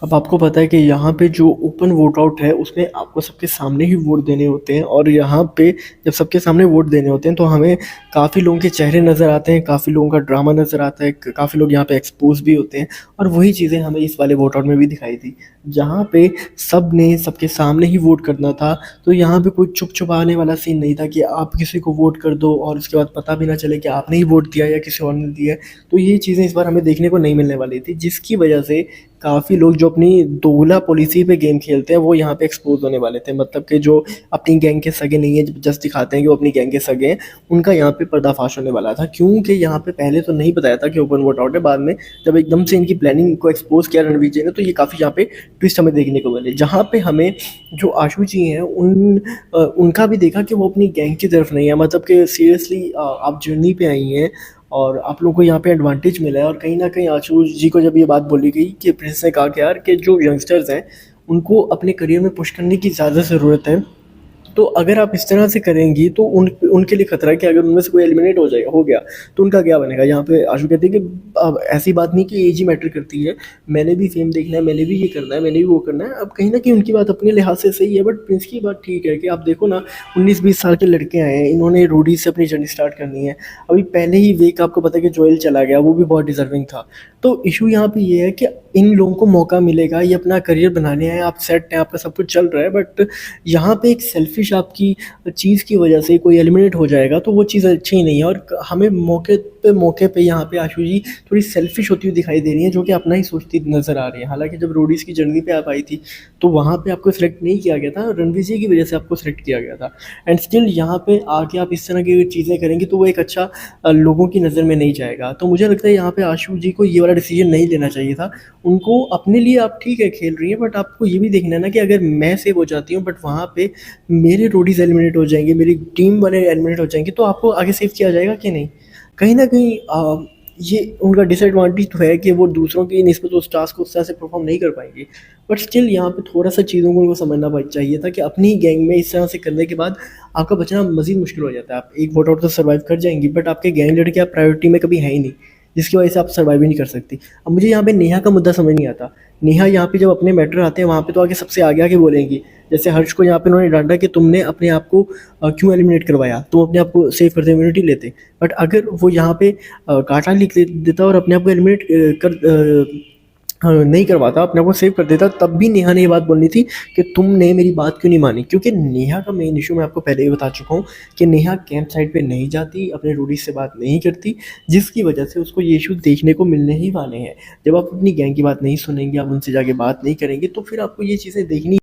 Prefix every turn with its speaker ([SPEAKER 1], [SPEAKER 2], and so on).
[SPEAKER 1] अब आपको पता है कि यहाँ पे जो ओपन वोट आउट है उसमें आपको सबके सामने ही वोट देने होते हैं, और यहाँ पे जब सबके सामने वोट देने होते हैं तो हमें काफ़ी लोगों के चेहरे नज़र आते हैं, काफ़ी लोगों का ड्रामा नज़र आता है, काफ़ी लोग यहाँ पे एक्सपोज भी होते हैं। और वही चीज़ें हमें इस वाले वोट आउट में भी दिखाई दी, जहाँ पे सब ने सबके सामने ही वोट करना था। तो यहाँ पे कोई छुप छुपाने वाला सीन नहीं था कि आप किसी को वोट कर दो और उसके बाद पता भी ना चले कि आपने ही वोट दिया या किसी और ने दिया है। तो ये चीज़ें इस बार हमें देखने को नहीं मिलने वाली थी, जिसकी वजह से काफ़ी लोग जो अपनी दोगला पॉलिसी पे गेम खेलते हैं वो यहाँ पे एक्सपोज होने वाले थे। मतलब कि जो अपनी गैंग के सगे नहीं है, जस्ट दिखाते हैं कि वो अपनी गैंग के सगे हैं, उनका यहाँ पे पर्दाफाश होने वाला था। क्योंकि यहाँ पे पहले तो नहीं बताया था कि ओपन वोट आउट है, बाद में जब एकदम से इनकी प्लानिंग को एक्सपोज किया रणवीर जी ने, तो ये काफ़ी यहाँ पे ट्विस्ट हमें देखने को मिले, जहाँ पे हमें जो आशु जी हैं उनका भी देखा कि वो अपनी गैंग की तरफ नहीं है। मतलब कि सीरियसली आप जर्नी पे आई हैं और आप लोगों को यहाँ पे एडवांटेज मिला है। और कहीं न कहीं आशु जी को जब ये बात बोली गई कि प्रिंस ने कहा कि यार कि जो यंगस्टर्स हैं, उनको अपने करियर में पुश करने की ज़्यादा ज़रूरत है। तो अगर आप इस तरह से करेंगी तो उनके लिए खतरा है कि अगर उनमें से कोई एलिमिनेट हो गया तो उनका क्या बनेगा। यहाँ पे आशु कहती है कि अब ऐसी बात नहीं कि एज ही मैटर करती है, मैंने भी फेम देखना है, मैंने भी ये करना है, मैंने भी वो करना है। अब कहीं ना कहीं उनकी बात अपने लिहाज से सही है, बट प्रिंस की बात ठीक है कि आप देखो ना, 19-20 साल के लड़के आए हैं, इन्होंने रोडी से अपनी जर्नी स्टार्ट करनी है। अभी पहले ही वीक आपको पता है कि जोएल चला गया, वो भी बहुत डिजर्विंग था। तो इशू यहाँ पे ये है कि इन लोगों को मौका मिलेगा, ये अपना करियर बनाने आए, आप सेट हैं, आपका सब कुछ चल रहा है, बट यहाँ पे एक सेल्फिश आपकी चीज़ की वजह से कोई एलिमिनेट हो जाएगा तो वो चीज़ अच्छी नहीं है। और हमें मौके पे यहाँ पे आशु जी थोड़ी सेल्फिश होती हुई दिखाई दे रही है, जो कि अपना ही सोचती नज़र आ रही है। हालांकि जब रोडीज की जर्नी पे आप आई थी तो वहाँ पे आपको सिलेक्ट नहीं किया गया था, रणवीर जी की वजह से आपको सिलेक्ट किया गया था। एंड स्टिल यहाँ पे आके आप इस तरह की चीज़ें करेंगे तो वो एक अच्छा लोगों की नज़र में नहीं जाएगा। तो मुझे लगता है यहाँ पे आशु जी को ये वाला डिसीजन नहीं लेना चाहिए था। उनको अपने लिए आप ठीक है खेल रही है, बट आपको ये भी देखना है ना कि अगर मैं सेव हो जाती हूँ बट वहाँ पे मेरे रोडीज एलिमिनेट हो जाएंगे, मेरी टीम वाले एलिमिनेट हो जाएंगे, तो आपको आगे सेव किया जाएगा कि नहीं। कहीं ना कहीं ये उनका डिसएडवांटेज तो है कि वो दूसरों की निस्बत उस टास्क को उस तरह से परफॉर्म नहीं कर पाएंगे। बट स्टिल यहाँ पे थोड़ा सा चीज़ों को उनको समझना चाहिए था कि अपनी ही गैंग में इस तरह से करने के बाद आपका बचना मज़ीद मुश्किल हो जाता है। आप एक वोट आउट तो सर्वाइव कर जाएंगी, बट आपके गैंग लड़के आप प्रायोरिटी में कभी है ही नहीं, जिसकी वजह से आप सर्वाइव ही नहीं कर सकती। अब मुझे यहाँ पे नेहा का मुद्दा समझ नहीं आता। नेहा यहाँ पे जब अपने मैटर आते हैं वहाँ पे तो आगे सबसे आगे आगे बोलेंगी। जैसे हर्ष को यहाँ पे उन्होंने डांटा कि तुमने अपने आप को क्यों एलिमिनेट करवाया, तुम अपने आप को सेव करते इम्यूनिटी लेते। बट अगर वो यहाँ पे काटा लिख देता और अपने आप को एलिमिनेट नहीं करवाता, अपने आप को सेव कर देता, तब भी नेहा ने ये बात बोलनी थी कि तुमने मेरी बात क्यों नहीं मानी। क्योंकि नेहा का मेन इशू मैं आपको पहले ही बता चुका हूँ कि नेहा कैंप साइड पे नहीं जाती, अपने रूडी से बात नहीं करती, जिसकी वजह से उसको ये इशू देखने को मिलने ही वाले हैं। जब आप अपनी गैंग की बात नहीं सुनेंगे, आप उनसे जाके बात नहीं करेंगे, तो फिर आपको ये चीज़ें देखनी